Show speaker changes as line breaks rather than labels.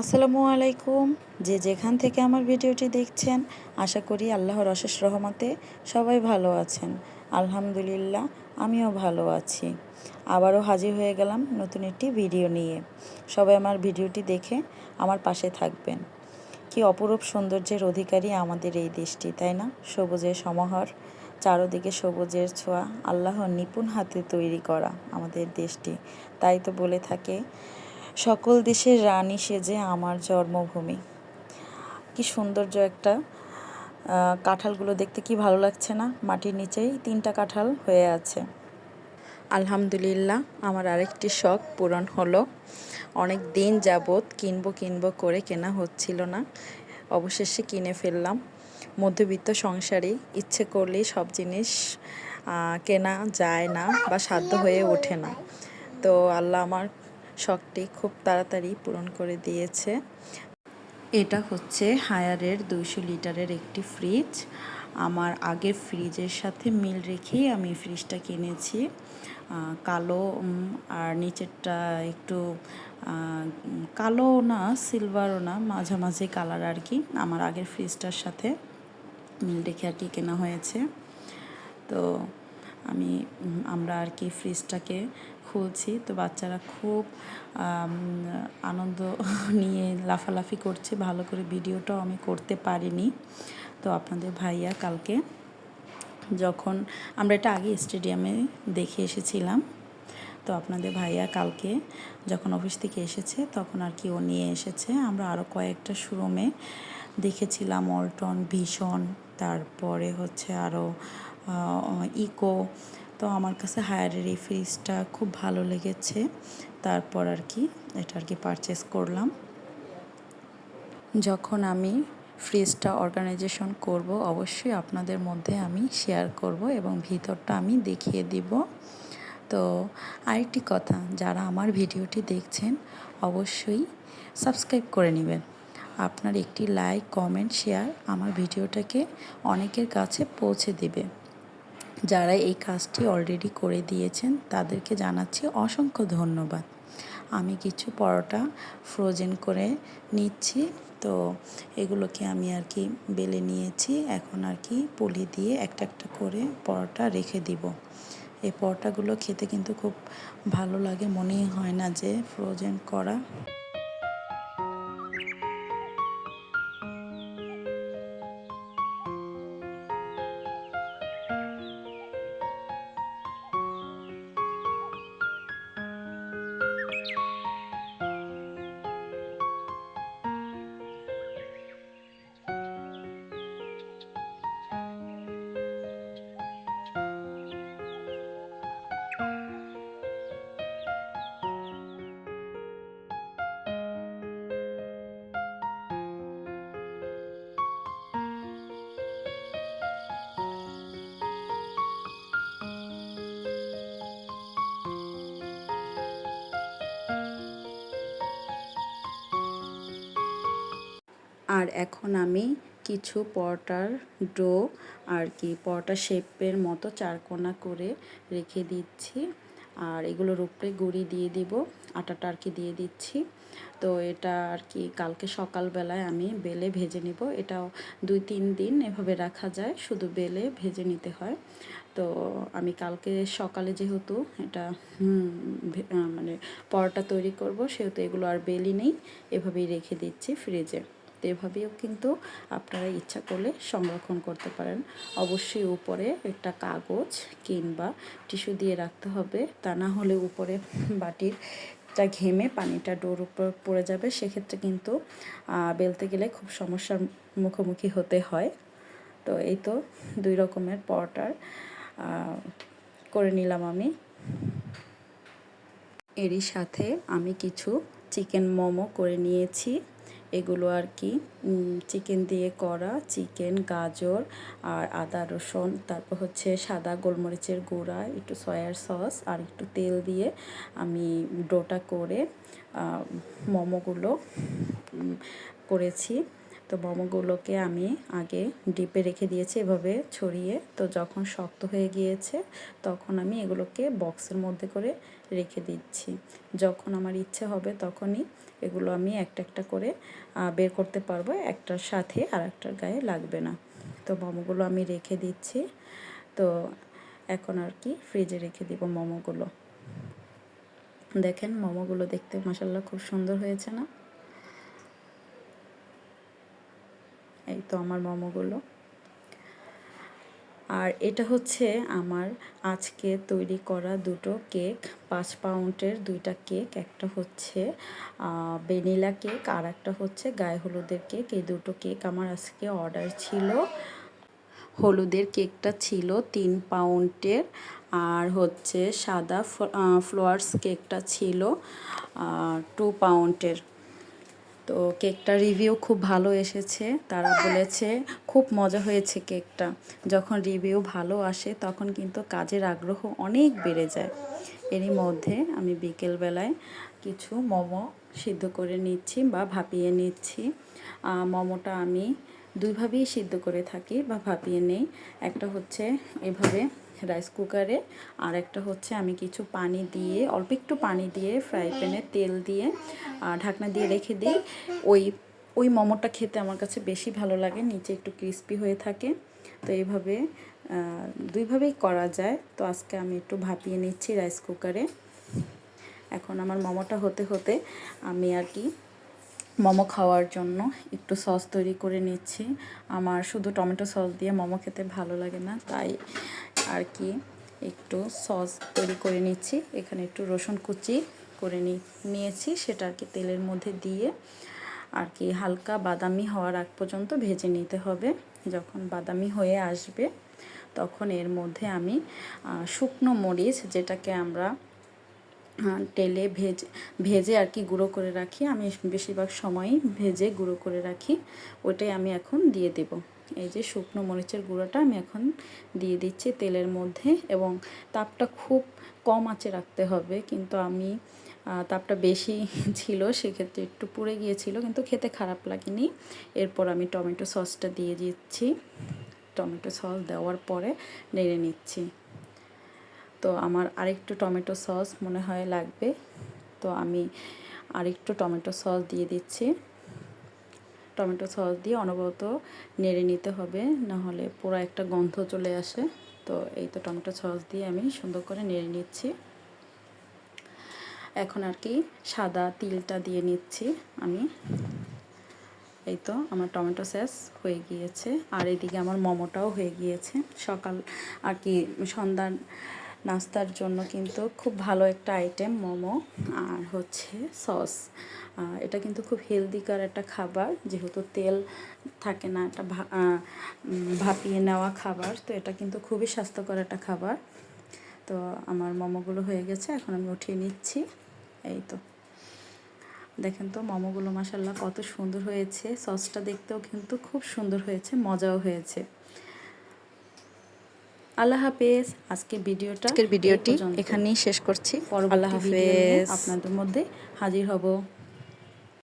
আসসালামু আলাইকুম। যে যেখান থেকে আমার ভিডিওটি দেখছেন, আশা করি আল্লাহর অশেষ রহমতে সবাই ভালো আছেন। আলহামদুলিল্লাহ, আমিও ভালো আছি। আবারও হাজির হয়ে গেলাম নতুন একটি ভিডিও নিয়ে। সবাই আমার ভিডিওটি দেখে আমার পাশে থাকবেন। কি অপরূপ সৌন্দর্যের অধিকারী আমাদের এই দেশটি, তাই না? সবুজের সমাহার, চারদিকে সবুজের ছোঁয়া, আল্লাহর নিপুণ হাতে তৈরি করা আমাদের দেশটি। তাই তো বলে থাকে, সকল দেশের রানী সেজে আমার জন্মভূমি। কি সৌন্দর্য একটা! কাঁঠালগুলো দেখতে কি ভালো লাগছে না? মাটির নিচেই 3টা কাঁঠাল হয়ে আছে। আলহামদুলিল্লাহ, আমার আরেকটি শখ পূরণ হলো। অনেক দিন যাবৎ কিনবো করে কেনা হচ্ছিল না, অবশেষে কিনে ফেললাম। মধ্যবিত্ত সংসারে ইচ্ছে করলেই সব জিনিস কেনা যায় না বা সাধ্য হয়ে ওঠে না। তো আল্লাহ আমার শখটি খুব তাড়াতাড়ি পূরণ করে দিয়েছে। এটা হচ্ছে হায়ারের 200 লিটারের একটি ফ্রিজ। আমার আগের ফ্রিজের সাথে মিল রেখেই আমি ফ্রিজটা কিনেছি। কালো আর নিচেরটা একটু কালো না, সিলভারও না, মাঝামাঝি কালার আর কি। আমার আগের ফ্রিজটার সাথে মিল রেখে আর কি কেনা হয়েছে। তো আমরা আর কি ফ্রিজটাকে খুলছি, তো বাচ্চারা খুব আনন্দ নিয়ে লাফালাফি করছে। ভালো করে ভিডিওটাও আমি করতে পারিনি। তো আপনাদের ভাইয়া কালকে, যখন আমরা এটা আগে স্টেডিয়ামে দেখে এসেছিলাম, তো আপনাদের ভাইয়া কালকে যখন অফিস থেকে এসেছে তখন আর কি ও নিয়ে এসেছে। আমরা আরও কয়েকটা শোরুমে দেখেছিলাম, অল্টন, ভীষণ, তারপরে হচ্ছে আরও ইকো। তো আমার কাছে হায়ারের এই ফ্রিজটা খুব ভালো লেগেছে। তারপর আর কি এটা আর কি পারচেস করলাম। যখন আমি ফ্রিজটা অর্গানাইজেশন করব, অবশ্যই আপনাদের মধ্যে আমি শেয়ার করব এবং ভিতরটা আমি দেখিয়ে দিব। তো আরেকটি কথা, যারা আমার ভিডিওটি দেখছেন অবশ্যই সাবস্ক্রাইব করে নেবেন। আপনার একটি লাইক, কমেন্ট, শেয়ার আমার ভিডিওটাকে অনেকের কাছে পৌঁছে দিবে। যারা এই কাজটি অলরেডি করে দিয়েছেন তাদেরকে জানাচ্ছি অসংখ্য ধন্যবাদ। আমি কিছু পরোটা ফ্রোজেন করে নিচ্ছি। তো এগুলোকে আমি আর কি বেলে নিয়েছি। এখন আর কি পলি দিয়ে একটা একটা করে পরোটা রেখে দিব। এই পরোটাগুলো খেতে কিন্তু খুব ভালো লাগে, মনেই হয় না যে ফ্রোজেন করা। আর এখন আমি কিছু পরোটার ডো আর কি পরোটা শেপের মতো চারকোনা করে রেখে দিচ্ছি। আর এগুলোর উপরে গুঁড়ি দিয়ে দিব, আটাটা আর কি দিয়ে দিচ্ছি। তো এটা আর কি কালকে সকালবেলায় আমি বেলে ভেজে নিব। এটাও 2-3 দিন এভাবে রাখা যায়, শুধু বেলে ভেজে নিতে হয়। তো আমি কালকে সকালে যেহেতু এটা মানে পরোটা তৈরি করব, সেহেতু এগুলো আর বেলি নেই, এভাবেই রেখে দিচ্ছি ফ্রিজে। তো এভাবেও কিন্তু আপনারা ইচ্ছা করলে সংরক্ষণ করতে পারেন। অবশ্যই উপরে একটা কাগজ কিংবা টিস্যু দিয়ে রাখতে হবে, তা না হলে উপরে বাটিরটা ঘেমে পানিটা ডোর উপর পড়ে যাবে। সেক্ষেত্রে কিন্তু বেলতে গেলে খুব সমস্যার মুখোমুখি হতে হয়। তো এই তো 2 রকমের পরোটার করে নিলাম আমি। এরই সাথে আমি কিছু চিকেন মোমো করে নিয়েছি। এগুলো আর কি চিকেন দিয়ে করা, চিকেন, গাজর আর আদা রসুন, তারপর হচ্ছে সাদা গোলমরিচের গুঁড়া, একটু সয়ার সস আর একটু তেল দিয়ে আমি ডোটা করে মোমোগুলো করেছি। তো তো মোমোগুলোকে আমি আগে ডিপে রেখে দিয়েছি এভাবে ছড়িয়ে। তো যখন শক্ত হয়ে গিয়েছে তখন আমি এগুলোকে বক্সের মধ্যে করে রেখে দিচ্ছি। যখন আমার ইচ্ছে হবে তখনই এগুলো আমি একটা একটা করে বের করতে পারবো, একটার সাথে আর একটার গায়ে লাগবে না। তো মোমোগুলো আমি রেখে দিচ্ছি। তো এখন আর কি ফ্রিজে রেখে দিব মোমোগুলো। দেখেন মোমোগুলো দেখতে মাশাআল্লাহ খুব সুন্দর হয়েছে না? এই তো আমার মোমোগুলো। আর এটা হচ্ছে আমার আজকে তৈরি করা দুটো কেক, 5 পাউন্ডের দুইটা কেক। একটা হচ্ছে ভ্যানিলা কেক আর একটা হচ্ছে গায়ে হলুদের কেক। এই দুটো কেক আমার আজকে অর্ডার ছিল। হলুদের কেকটা ছিল 3 পাউন্ডের, আর হচ্ছে সাদা ফ্লাওয়ার্স কেকটা ছিল 2 পাউন্ডের। তো কেকটা রিভিউ খুব ভালো এসেছে, তারা বলেছে খুব মজা হয়েছে কেকটা। যখন রিভিউ ভালো আসে তখন কিন্তু কাজের আগ্রহ অনেক বেড়ে যায়। এরই মধ্যে আমি বিকেলবেলায় কিছু মোমো সিদ্ধ করে নিচ্ছি বা ভাপিয়ে নিচ্ছি। মোমোটা আমি দুইভাবেই সিদ্ধ করে থাকি বা ভাপিয়ে নেই। একটা হচ্ছে এভাবে রাইস কুকারে, আর একটা হচ্ছে আমি কিছু পানি দিয়ে, অল্প একটু পানি দিয়ে ফ্রাই প্যানে তেল দিয়ে ঢাকনা দিয়ে রেখে দিই। ওই মোমোটা খেতে আমার কাছে বেশি ভালো লাগে, নিচে একটু ক্রিস্পি হয়ে থাকে। তো এইভাবে দুইভাবেই করা যায়। তো আজকে আমি একটু ভাপিয়ে নিচ্ছি রাইস কুকারে। এখন আমার মোমোটা হতে হতে আমি আর কি মোমো খাওয়ার জন্য একটু সস তৈরি করে নিচ্ছি। আমার শুধু টমেটো সস দিয়ে মোমো খেতে ভালো লাগে না, তাই আর কি একটু সস তৈরি করে নিচ্ছি। এখানে একটু রসুন কুচি করে নিয়েছি, সেটা আর কি তেলের মধ্যে দিয়ে আর কি হালকা বাদামি হওয়ার আগ পর্যন্ত ভেজে নিতে হবে। যখন বাদামি হয়ে আসবে তখন এর মধ্যে আমি শুকনো মরিচ, যেটাকে আমরা তেলে ভেজে আর কি গুঁড়ো করে রাখি, আমি বেশিরভাগ সময়ই ভেজে গুঁড়ো করে রাখি, ওইটাই আমি এখন দিয়ে দেব। এই যে শুকনো মরিচের গুঁড়োটা আমি এখন দিয়ে দিচ্ছি তেলের মধ্যে, এবং তাপটা খুব কম আঁচে রাখতে হবে। কিন্তু আমি তাপটা বেশি ছিল, সেক্ষেত্রে একটু পুড়ে গিয়েছিল, কিন্তু খেতে খারাপ লাগেনি। এরপর আমি টমেটো সসটা দিয়ে দিচ্ছি। টমেটো সস দেওয়ার পরে নেড়ে নিচ্ছি। তো আমার আরেকটু টমেটো সস মনে হয় লাগবে, তো আমি আরেকটু টমেটো সস দিয়ে দিচ্ছি। টমেটো সস দিয়ে অনবরত নেড়ে নিতে হবে, নাহলে পুরো একটা গন্ধ চলে আসে। তো এই তো টমেটো সস দিয়ে আমি সুন্দর করে নেড়ে নিচ্ছি। এখন আর কি সাদা তিলটা দিয়ে নিচ্ছি আমি। এই তো আমার টমেটো সস হয়ে গিয়েছে, আর এদিকে আমার মোমোটাও হয়ে গিয়েছে। সকাল আর কি সন্ধ্যার নাস্তার জন্য কিন্তু খুব ভালো একটা আইটেম মোমো আর হচ্ছে সস। এটা কিন্তু খুব হেলদিকার একটা খাবার, যেহেতু তেল থাকে না, একটা ভাপিয়ে নেওয়া খাবার। তো এটা কিন্তু খুবই স্বাস্থ্যকর একটা খাবার। তো আমার মোমোগুলো হয়ে গেছে, এখন আমি উঠিয়ে নিচ্ছি। এই তো দেখেন তো মোমোগুলো মাশাআল্লাহ কত সুন্দর হয়েছে। সসটা দেখতেও কিন্তু খুব সুন্দর হয়েছে, মজাও হয়েছে। আল্লাহ হাফেজ। আজকের ভিডিওটি এখানেই শেষ করছি। পরবর্তী ভিডিও নিয়ে আপনাদের মধ্যে হাজির হব।